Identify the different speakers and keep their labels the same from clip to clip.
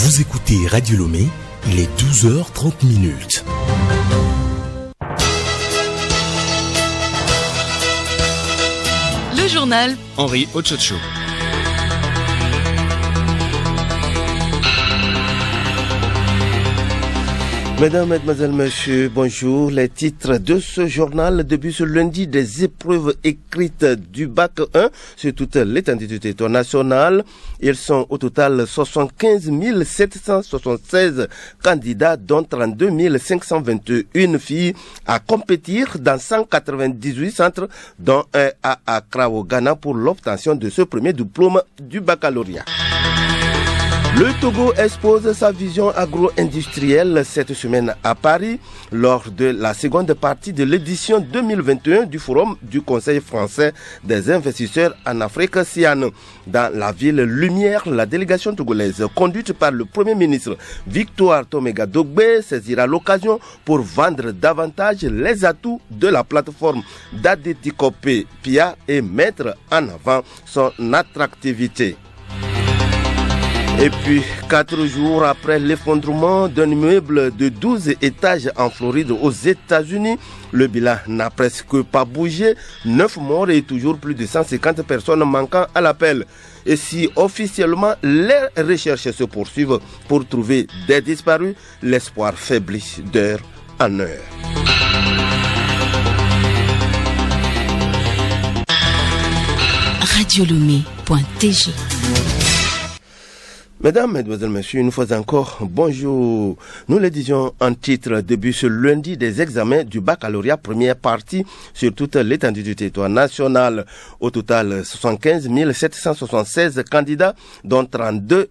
Speaker 1: Vous écoutez Radio Lomé, il est 12h30.
Speaker 2: Le journal
Speaker 3: Henri Ochocho.
Speaker 4: Mesdames, Mesdemoiselles, Messieurs, bonjour. Les titres de ce journal débutent ce lundi des épreuves écrites du bac 1 sur toute l'étendue du territoire national. Ils sont au total 75 776 candidats, dont 32 521 filles, à compétir dans 198 centres, dont un à Accra au Ghana pour l'obtention de ce premier diplôme du baccalauréat. Le Togo expose sa vision agro-industrielle cette semaine à Paris lors de la seconde partie de l'édition 2021 du Forum du Conseil français des investisseurs en Afrique (CIAN). Dans la ville Lumière, la délégation togolaise conduite par le Premier ministre Victoire Tomega Dogbe saisira l'occasion pour vendre davantage les atouts de la plateforme d'Adetikope Pia et mettre en avant son attractivité. Et puis, 4 jours après l'effondrement d'un immeuble de 12 étages en Floride aux États-Unis, le bilan n'a presque pas bougé. 9 morts et toujours plus de 150 personnes manquant à l'appel. Et si officiellement les recherches se poursuivent pour trouver des disparus, l'espoir faiblit d'heure en heure.
Speaker 2: radiolomé.tg.
Speaker 4: Mesdames, Mesdemoiselles, Messieurs, une fois encore, bonjour. Nous le disions en titre, début ce lundi des examens du baccalauréat première partie sur toute l'étendue du territoire national. Au total, 75 776 candidats, dont 32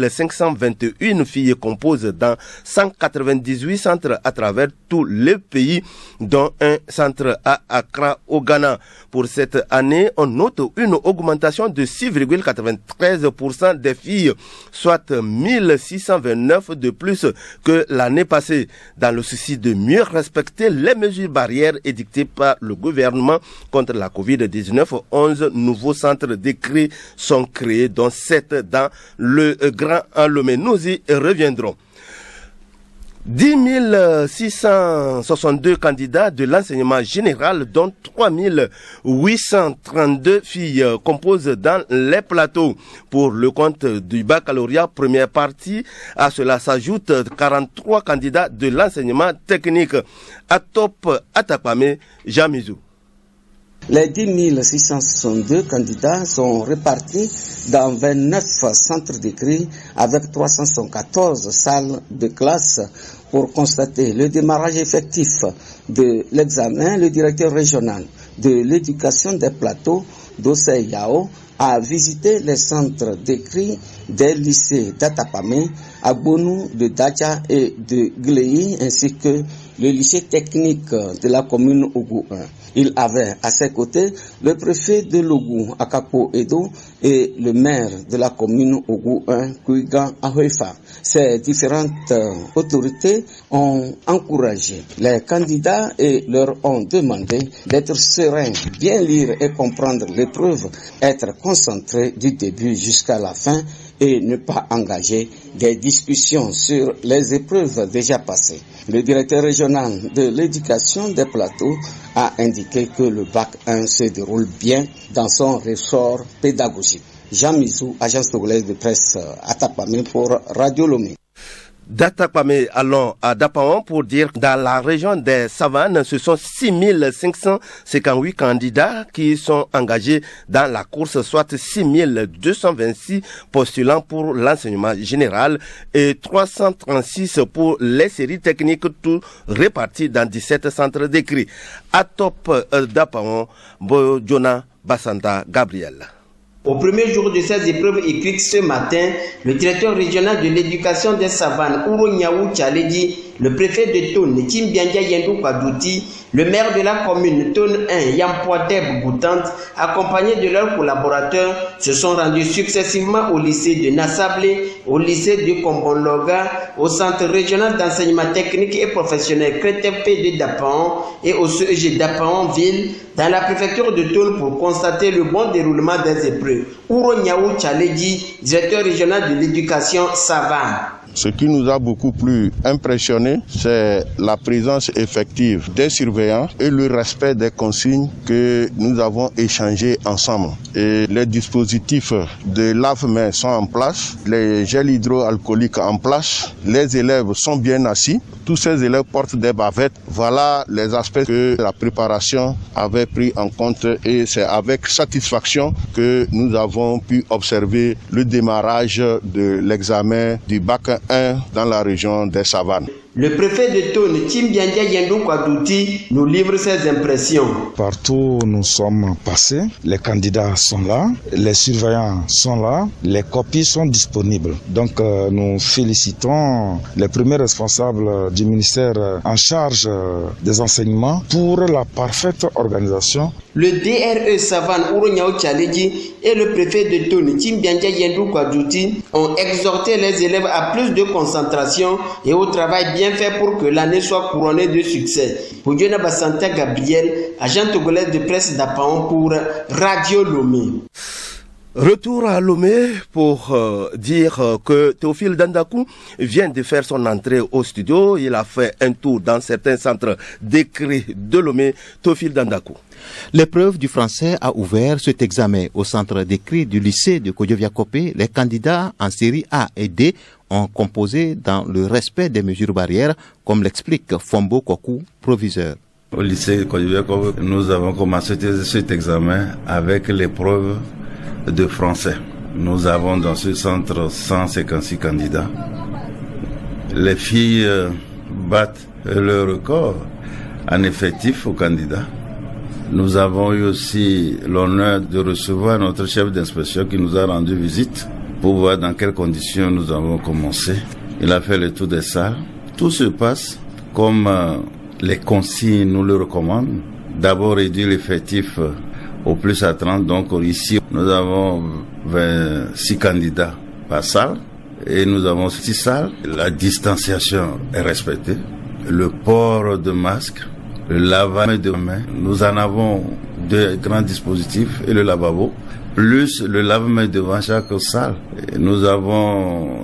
Speaker 4: 521 filles composent dans 198 centres à travers tout le pays, dont un centre à Accra au Ghana. Pour cette année, on note une augmentation de 6,93% des filles, soit 1629 de plus que l'année passée. Dans le souci de mieux respecter les mesures barrières édictées par le gouvernement contre la Covid-19, 11 nouveaux centres d'écrit sont créés, dont 7 dans le Grand Lomé. Nous y reviendrons. 10 662 candidats de l'enseignement général, dont 3 832 filles, composent dans les plateaux. Pour le compte du baccalauréat première partie, à cela s'ajoutent 43 candidats de l'enseignement technique. Atop Atapame, Jamizou.
Speaker 5: Les 10 662 candidats sont répartis dans 29 centres d'écrit avec 314 salles de classe. Pour constater le démarrage effectif de l'examen, le directeur régional de l'éducation des plateaux, Dosei Yao, a visité les centres d'écrit des lycées d'Atapame, Agbonou, de Dacha et de Gléi, ainsi que le lycée technique de la commune Ougou 1. Il avait à ses côtés le préfet de l'Ougou, Akapo Edo, et le maire de la commune Ougou 1, Kuigan Ahoefa. Ces différentes autorités ont encouragé les candidats et leur ont demandé d'être sereins, bien lire et comprendre l'épreuve, être concentrés du début jusqu'à la fin et ne pas engager des discussions sur les épreuves déjà passées. Le directeur régional de l'éducation des plateaux a indiqué que le bac 1 se déroule bien dans son ressort pédagogique. Jean Mizou, agence togolaise de presse Atapame pour Radio Lomé.
Speaker 4: D'Atapame, allons à Dapaon pour dire que dans la région des Savanes, ce sont 6558 candidats qui sont engagés dans la course, soit 6226 postulants pour l'enseignement général et 336 pour les séries techniques, tout répartis dans 17 centres d'écrit. Atop Dapaon, Bojona Basanta Gabriel.
Speaker 6: Au premier jour de ces épreuves écrites ce matin, le directeur régional de l'éducation des Savanes, Ouro Nyaou Tchaledi, le préfet de Tone, Timbiandia Yendou Kwadouti, le maire de la commune Tone 1, Yampoadeb Goutante, accompagnés de leurs collaborateurs, se sont rendus successivement au lycée de Nassablé, au lycée de Kombonloga, au centre régional d'enseignement technique et professionnel Crétepé de Dapaon et au CEG Dapaon-Ville, dans la préfecture de Tone pour constater le bon déroulement des épreuves. Ouro Nyaou Tchaledi, directeur régional de l'éducation Savane.
Speaker 3: Ce qui nous a beaucoup plus impressionné, c'est la présence effective des surveillants et le respect des consignes que nous avons échangées ensemble. Et les dispositifs de lave-mains sont en place, les gels hydroalcooliques en place, les élèves sont bien assis, tous ces élèves portent des bavettes. Voilà les aspects que la préparation avait pris en compte et c'est avec satisfaction que nous avons pu observer le démarrage de l'examen du bac 1 dans la région des Savanes.
Speaker 6: Le préfet de Tone, Timbiandia Yendou Kwadouti, nous livre ses impressions.
Speaker 7: Partout où nous sommes passés, les candidats sont là, les surveillants sont là, les copies sont disponibles. Donc nous félicitons les premiers responsables du ministère en charge des enseignements pour la parfaite organisation.
Speaker 6: Le DRE Savane Ouronyao Tchaledji et le préfet de Tone, Timbiandia Yendou Kwadouti, ont exhorté les élèves à plus de concentration et au travail bien fait pour que l'année soit couronnée de succès. Pour Dieu Santa Gabriel, agent togolais de presse d'Apaon pour Radio Lomé.
Speaker 4: Retour à Lomé pour dire que Théophile Dandakou vient de faire son entrée au studio. Il a fait un tour dans certains centres d'écrit de Lomé. Théophile Dandakou.
Speaker 8: L'épreuve du français a ouvert cet examen au centre d'écrit du lycée de Kodjoviakopé. Les candidats en série A et D ont composé dans le respect des mesures barrières, comme l'explique Fombo Kokou, proviseur.
Speaker 9: Au lycée de Kodjoviakopé, nous avons commencé cet examen avec l'épreuve de français. Nous avons dans ce centre 156 candidats. Les filles battent le record en effectif aux candidats. Nous avons eu aussi l'honneur de recevoir notre chef d'inspection qui nous a rendu visite pour voir dans quelles conditions nous avons commencé. Il a fait le tour des salles. Tout se passe comme les consignes nous le recommandent. D'abord réduire l'effectif au plus à 30. Donc ici, nous avons 26 candidats par salle et nous avons 6 salles. La distanciation est respectée. Le port de masque, le lavage de mains. Nous en avons 2 grands dispositifs et le lavabo, plus le lave-mains devant chaque salle. Et nous avons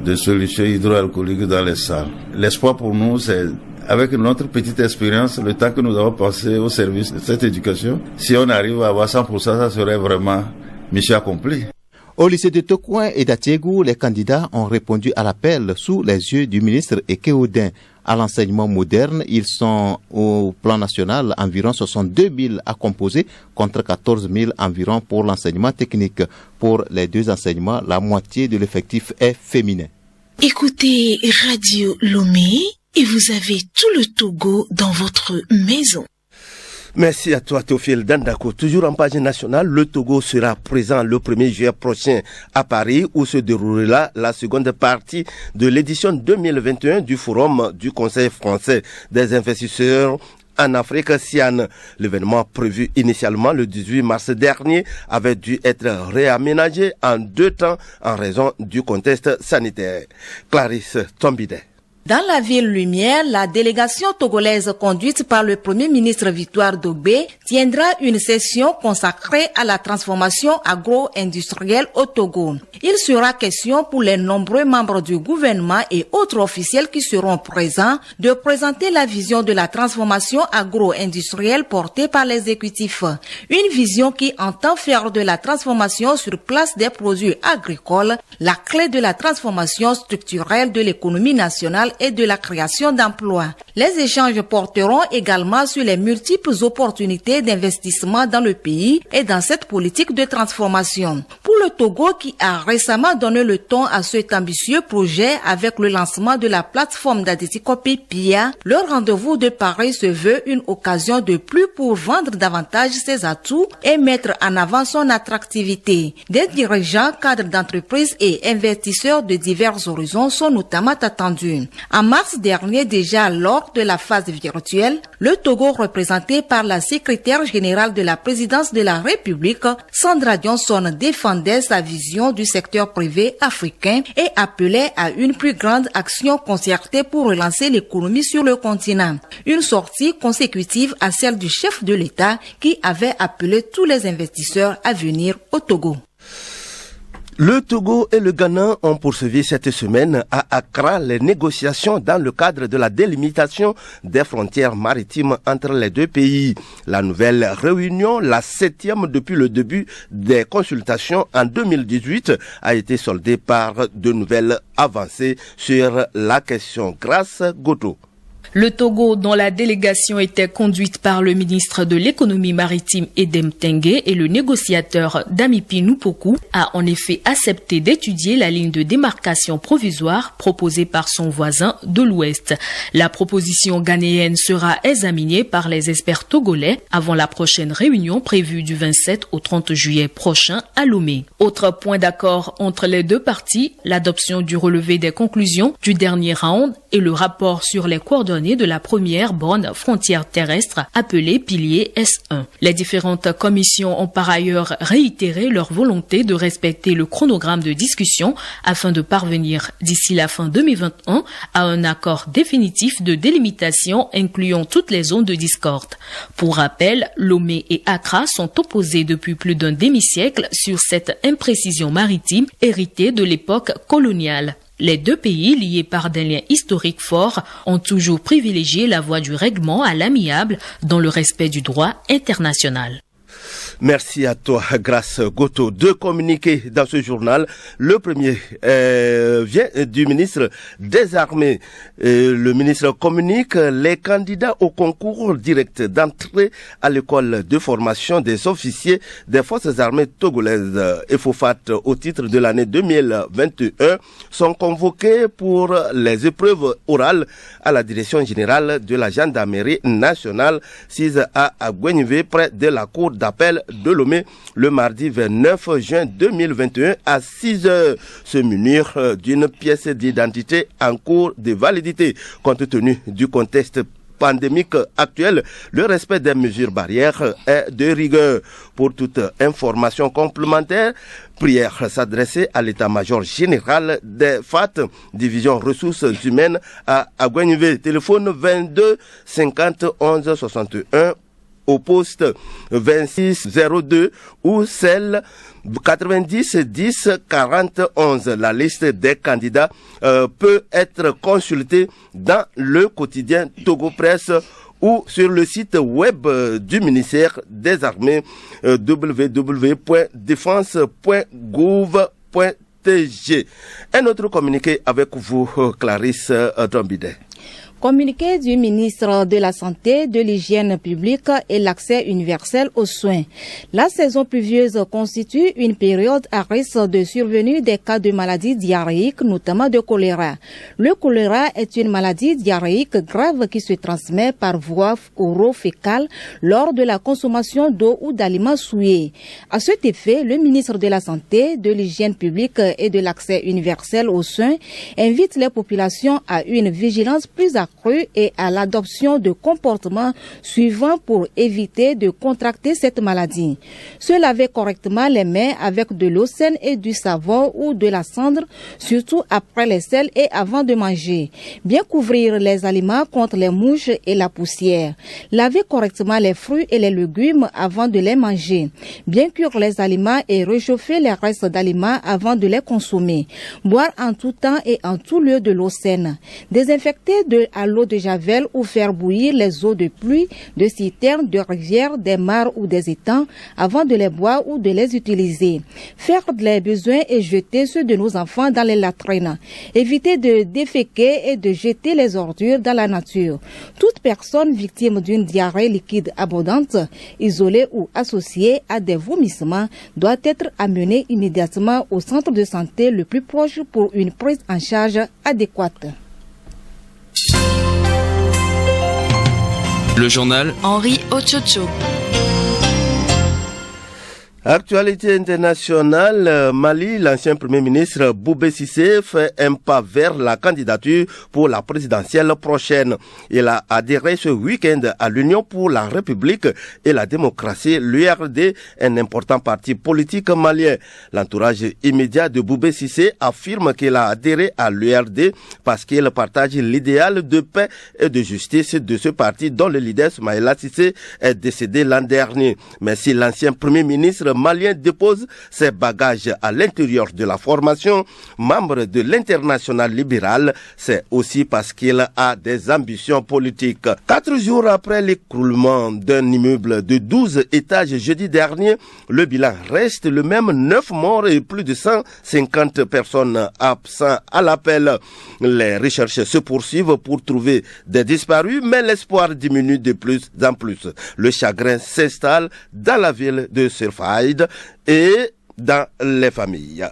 Speaker 9: des solutions hydroalcooliques dans les salles. L'espoir pour nous, c'est avec notre petite expérience, le temps que nous avons passé au service de cette éducation, si on arrive à avoir 100%, ça serait vraiment mission accomplie.
Speaker 8: Au lycée de Tokouin et d'Atiégou, les candidats ont répondu à l'appel sous les yeux du ministre Ekeodin. À l'enseignement moderne, ils sont au plan national environ 62 000 à composer contre 14 000 environ pour l'enseignement technique. Pour les 2 enseignements, la moitié de l'effectif est féminin.
Speaker 2: Écoutez Radio Lomé et vous avez tout le Togo dans votre maison.
Speaker 4: Merci à toi Théophile Dandako. Toujours en page nationale, le Togo sera présent le 1er juillet prochain à Paris où se déroulera la seconde partie de l'édition 2021 du Forum du Conseil français des investisseurs en Afrique SIAN. L'événement prévu initialement le 18 mars dernier avait dû être réaménagé en 2 temps en raison du contexte sanitaire. Clarisse Tombidet.
Speaker 10: Dans la ville Lumière, la délégation togolaise conduite par le Premier ministre Victoire Dogbe tiendra une session consacrée à la transformation agro-industrielle au Togo. Il sera question pour les nombreux membres du gouvernement et autres officiels qui seront présents de présenter la vision de la transformation agro-industrielle portée par l'exécutif. Une vision qui entend faire de la transformation sur place des produits agricoles la clé de la transformation structurelle de l'économie nationale et de la création d'emplois. Les échanges porteront également sur les multiples opportunités d'investissement dans le pays et dans cette politique de transformation. Pour le Togo qui a récemment donné le ton à cet ambitieux projet avec le lancement de la plateforme d'Adéticopé PIA, le rendez-vous de Paris se veut une occasion de plus pour vendre davantage ses atouts et mettre en avant son attractivité. Des dirigeants, cadres d'entreprises et investisseurs de divers horizons sont notamment attendus. En mars dernier déjà, lors de la phase virtuelle, le Togo représenté par la secrétaire générale de la présidence de la République, Sandra Johnson, défendait sa vision du secteur privé africain et appelait à une plus grande action concertée pour relancer l'économie sur le continent. Une sortie consécutive à celle du chef de l'État qui avait appelé tous les investisseurs à venir au Togo.
Speaker 4: Le Togo et le Ghana ont poursuivi cette semaine à Accra les négociations dans le cadre de la délimitation des frontières maritimes entre les deux pays. La nouvelle réunion, la 7e depuis le début des consultations en 2018, a été soldée par de nouvelles avancées sur la question. Grâce Goto.
Speaker 11: Le Togo, dont la délégation était conduite par le ministre de l'économie maritime Edem Tengue et le négociateur Damipi Nupoku, a en effet accepté d'étudier la ligne de démarcation provisoire proposée par son voisin de l'Ouest. La proposition ghanéenne sera examinée par les experts togolais avant la prochaine réunion prévue du 27 au 30 juillet prochain à Lomé. Autre point d'accord entre les deux parties, l'adoption du relevé des conclusions du dernier round et le rapport sur les coordonnées de la première borne frontière terrestre appelée Pilier S1. Les différentes commissions ont par ailleurs réitéré leur volonté de respecter le chronogramme de discussion afin de parvenir d'ici la fin 2021 à un accord définitif de délimitation incluant toutes les zones de discorde. Pour rappel, Lomé et Accra sont opposés depuis plus d'un demi-siècle sur cette imprécision maritime héritée de l'époque coloniale. Les deux pays, liés par des liens historiques forts, ont toujours privilégié la voie du règlement à l'amiable dans le respect du droit international.
Speaker 4: Merci à toi, Grâce Goto. Deux communiqués dans ce journal. Le premier vient du ministre des Armées. Le ministre communique les candidats au concours direct d'entrée à l'école de formation des officiers des forces armées togolaises EFOFAT au titre de l'année 2021 sont convoqués pour les épreuves orales à la direction générale de la gendarmerie nationale 6 à Agouenivé près de la cour d'appel de Lomé le mardi 29 juin 2021 à 6 heures. Se munir d'une pièce d'identité en cours de validité. Compte tenu du contexte pandémique actuel, le respect des mesures barrières est de rigueur. Pour toute information complémentaire, prière s'adresser à l'état-major général des FAT, division ressources humaines à Agouenivé. Téléphone 22 50 11 61 au poste 2602 ou celle 90 10 40 11. La liste des candidats peut être consultée dans le quotidien Togo Presse ou sur le site web du ministère des Armées www.défense.gouv.tg. Un autre communiqué avec vous, Clarisse Dombidet.
Speaker 10: Communiqué du ministre de la Santé, de l'Hygiène publique et l'accès universel aux soins. La saison pluvieuse constitue une période à risque de survenue des cas de maladies diarrhéiques, notamment de choléra. Le choléra est une maladie diarrhéique grave qui se transmet par voie oro-fécale lors de la consommation d'eau ou d'aliments souillés. À cet effet, le ministre de la Santé, de l'Hygiène publique et de l'accès universel aux soins invite les populations à une vigilance plus accrue et à l'adoption de comportements suivants pour éviter de contracter cette maladie. Se laver correctement les mains avec de l'eau saine et du savon ou de la cendre, surtout après les sels et avant de manger. Bien couvrir les aliments contre les mouches et la poussière. Laver correctement les fruits et les légumes avant de les manger. Bien cuire les aliments et réchauffer les restes d'aliments avant de les consommer. Boire en tout temps et en tout lieu de l'eau saine. Désinfecter à l'eau de javel ou faire bouillir les eaux de pluie, de citernes, de rivières, des mares ou des étangs avant de les boire ou de les utiliser. Faire les besoins et jeter ceux de nos enfants dans les latrines. Éviter de déféquer et de jeter les ordures dans la nature. Toute personne victime d'une diarrhée liquide abondante, isolée ou associée à des vomissements doit être amenée immédiatement au centre de santé le plus proche pour une prise en charge adéquate.
Speaker 12: Le journal
Speaker 11: Henri Ochocho.
Speaker 4: Actualité internationale, Mali, l'ancien premier ministre Boubé Cissé fait un pas vers la candidature pour la présidentielle prochaine. Il a adhéré ce week-end à l'Union pour la République et la démocratie, l'URD, un important parti politique malien. L'entourage immédiat de Boubé Cissé affirme qu'il a adhéré à l'URD parce qu'il partage l'idéal de paix et de justice de ce parti dont le leader Soumaïla Cissé est décédé l'an dernier. Mais si l'ancien premier ministre malien dépose ses bagages à l'intérieur de la formation. Membre de l'Internationale libérale, c'est aussi parce qu'il a des ambitions politiques. 4 jours après l'écroulement d'un immeuble de 12 étages jeudi dernier, le bilan reste le même, 9 morts et plus de 150 personnes absentes à l'appel. Les recherches se poursuivent pour trouver des disparus, mais l'espoir diminue de plus en plus. Le chagrin s'installe dans la ville de Surfaïd et dans les familles.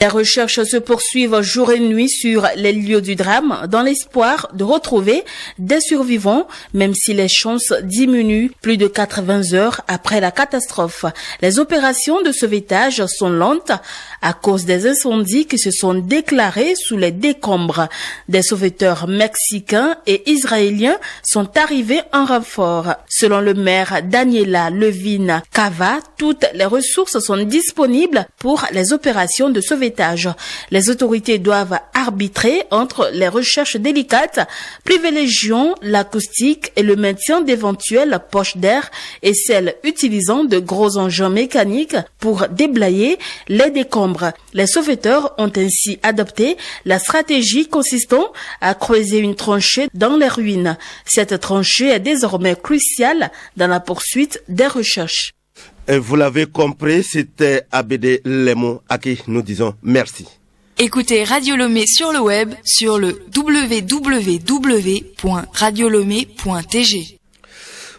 Speaker 10: Les recherches se poursuivent jour et nuit sur les lieux du drame dans l'espoir de retrouver des survivants, même si les chances diminuent plus de 80 heures après la catastrophe. Les opérations de sauvetage sont lentes à cause des incendies qui se sont déclarés sous les décombres. Des sauveteurs mexicains et israéliens sont arrivés en renfort. Selon le maire Daniela Levine Cava, toutes les ressources sont disponibles pour les opérations de sauvetage. Les autorités doivent arbitrer entre les recherches délicates, privilégiant l'acoustique et le maintien d'éventuelles poches d'air et celles utilisant de gros engins mécaniques pour déblayer les décombres. Les sauveteurs ont ainsi adopté la stratégie consistant à creuser une tranchée dans les ruines. Cette tranchée est désormais cruciale dans la poursuite des recherches.
Speaker 4: Et vous l'avez compris, c'était Abédé Lemon à qui nous disons merci.
Speaker 12: Écoutez Radio Lomé sur le web sur le www.radiolomé.tg.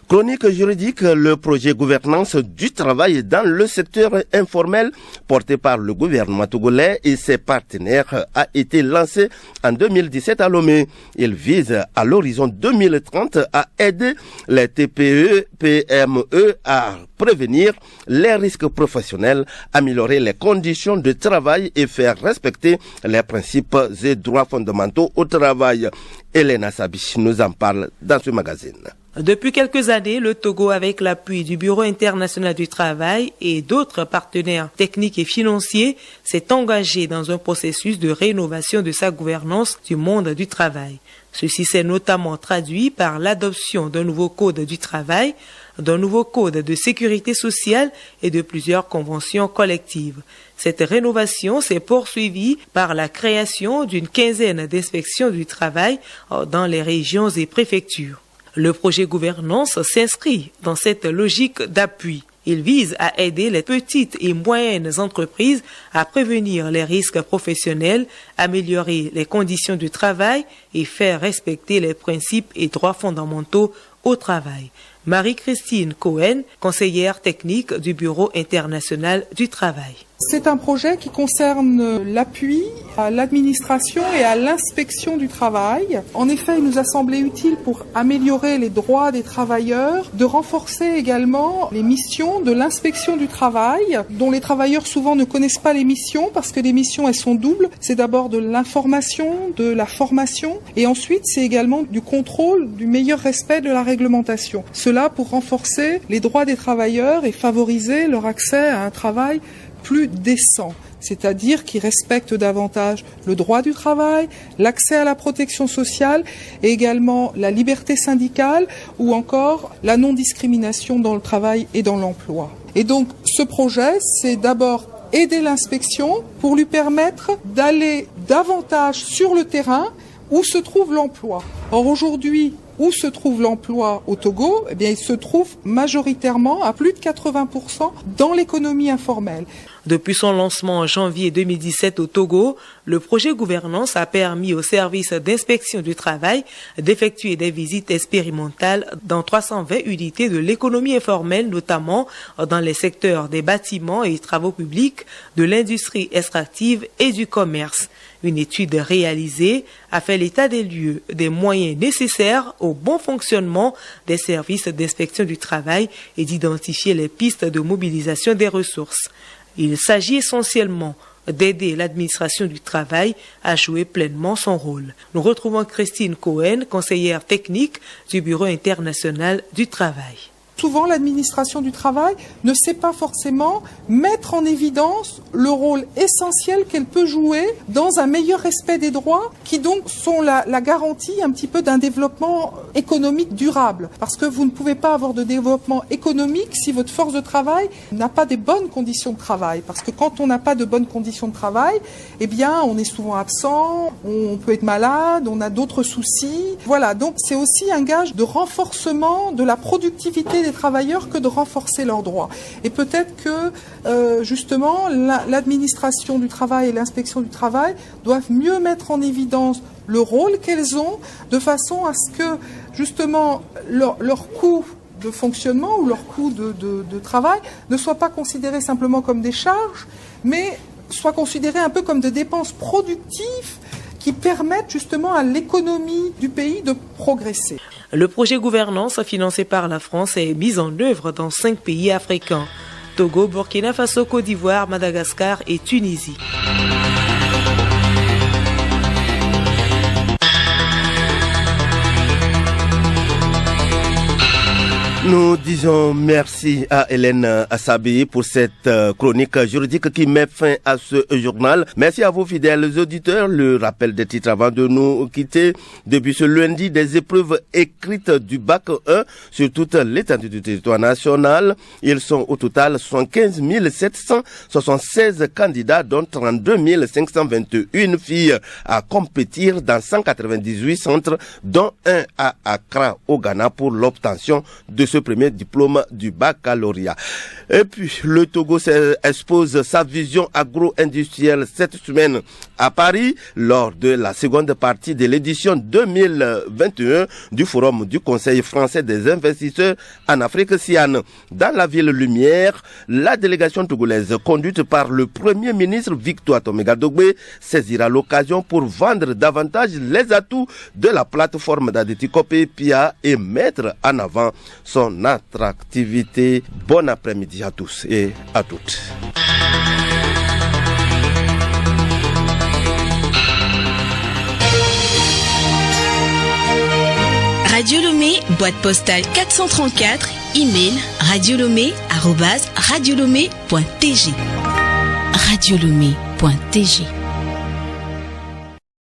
Speaker 4: Chronique juridique, le projet gouvernance du travail dans le secteur informel porté par le gouvernement togolais et ses partenaires a été lancé en 2017 à Lomé. Il vise à l'horizon 2030 à aider les TPE, PME à prévenir les risques professionnels, améliorer les conditions de travail et faire respecter les principes et droits fondamentaux au travail. Elena Sabi nous en parle dans ce magazine.
Speaker 13: Depuis quelques années, le Togo, avec l'appui du Bureau international du travail et d'autres partenaires techniques et financiers, s'est engagé dans un processus de rénovation de sa gouvernance du monde du travail. Ceci s'est notamment traduit par l'adoption d'un nouveau code du travail, d'un nouveau code de sécurité sociale et de plusieurs conventions collectives. Cette rénovation s'est poursuivie par la création d'une quinzaine d'inspections du travail dans les régions et préfectures. Le projet gouvernance s'inscrit dans cette logique d'appui. Il vise à aider les petites et moyennes entreprises à prévenir les risques professionnels, améliorer les conditions du travail et faire respecter les principes et droits fondamentaux au travail. Marie-Christine Cohen, conseillère technique du Bureau international du travail.
Speaker 14: C'est un projet qui concerne l'appui à l'administration et à l'inspection du travail. En effet, il nous a semblé utile pour améliorer les droits des travailleurs, de renforcer également les missions de l'inspection du travail, dont les travailleurs souvent ne connaissent pas les missions parce que les missions, elles sont doubles. C'est d'abord de l'information, de la formation et ensuite c'est également du contrôle, du meilleur respect de la réglementation. Cela pour renforcer les droits des travailleurs et favoriser leur accès à un travail plus décent, c'est-à-dire qui respecte davantage le droit du travail, l'accès à la protection sociale et également la liberté syndicale ou encore la non-discrimination dans le travail et dans l'emploi. Et donc ce projet, c'est d'abord aider l'inspection pour lui permettre d'aller davantage sur le terrain où se trouve l'emploi. Or aujourd'hui, où se trouve l'emploi au Togo? Eh bien, il se trouve majoritairement à plus de 80% dans l'économie informelle.
Speaker 13: Depuis son lancement en janvier 2017 au Togo, le projet gouvernance a permis aux services d'inspection du travail d'effectuer des visites expérimentales dans 320 unités de l'économie informelle, notamment dans les secteurs des bâtiments et travaux publics, de l'industrie extractive et du commerce. Une étude réalisée a fait l'état des lieux des moyens nécessaires au bon fonctionnement des services d'inspection du travail et d'identifier les pistes de mobilisation des ressources. Il s'agit essentiellement d'aider l'administration du travail à jouer pleinement son rôle. Nous retrouvons Christine Cohen, conseillère technique du Bureau international du travail.
Speaker 14: souvent l'administration du travail ne sait pas forcément mettre en évidence le rôle essentiel qu'elle peut jouer dans un meilleur respect des droits, qui donc sont la garantie un petit peu d'un développement économique durable. Parce que vous ne pouvez pas avoir de développement économique si votre force de travail n'a pas des bonnes conditions de travail. Parce que quand on n'a pas de bonnes conditions de travail, eh bien, on est souvent absent, on peut être malade, on a d'autres soucis. Voilà, donc c'est aussi un gage de renforcement de la productivité des travailleurs que de renforcer leurs droits. Et peut-être que, justement, l'administration du travail et l'inspection du travail doivent mieux mettre en évidence le rôle qu'elles ont, de façon à ce que, justement, leur coût de fonctionnement ou leur coût de travail ne soit pas considéré simplement comme des charges, mais soit considéré un peu comme des dépenses productives qui permettent justement à l'économie du pays de progresser.
Speaker 13: Le projet gouvernance financé par la France est mis en œuvre dans 5 pays africains: Togo, Burkina Faso, Côte d'Ivoire, Madagascar et Tunisie.
Speaker 4: Nous disons merci à Hélène Assabi pour cette chronique juridique qui met fin à ce journal. Merci à vos fidèles auditeurs. Le rappel des titres avant de nous quitter. Depuis ce lundi, des épreuves écrites du bac 1 sur toute l'étendue du territoire national. Ils sont au total 75 776 candidats, dont 32 521 filles à compétir dans 198 centres, dont un à Accra au Ghana pour l'obtention de ce premier diplôme du baccalauréat. Et puis, le Togo expose sa vision agro-industrielle cette semaine à Paris lors de la seconde partie de l'édition 2021 du Forum du Conseil français des investisseurs en Afrique SIAN. Dans la ville Lumière, la délégation togolaise conduite par le Premier ministre Victoire Toméga-Dogbé saisira l'occasion pour vendre davantage les atouts de la plateforme d'Adétikopé PIA et mettre en avant son attractivité. Bon après-midi à tous et à toutes.
Speaker 2: Radio Lomé, boîte postale 434, email radiolomé@radiolomé.tg. Radiolomé.tg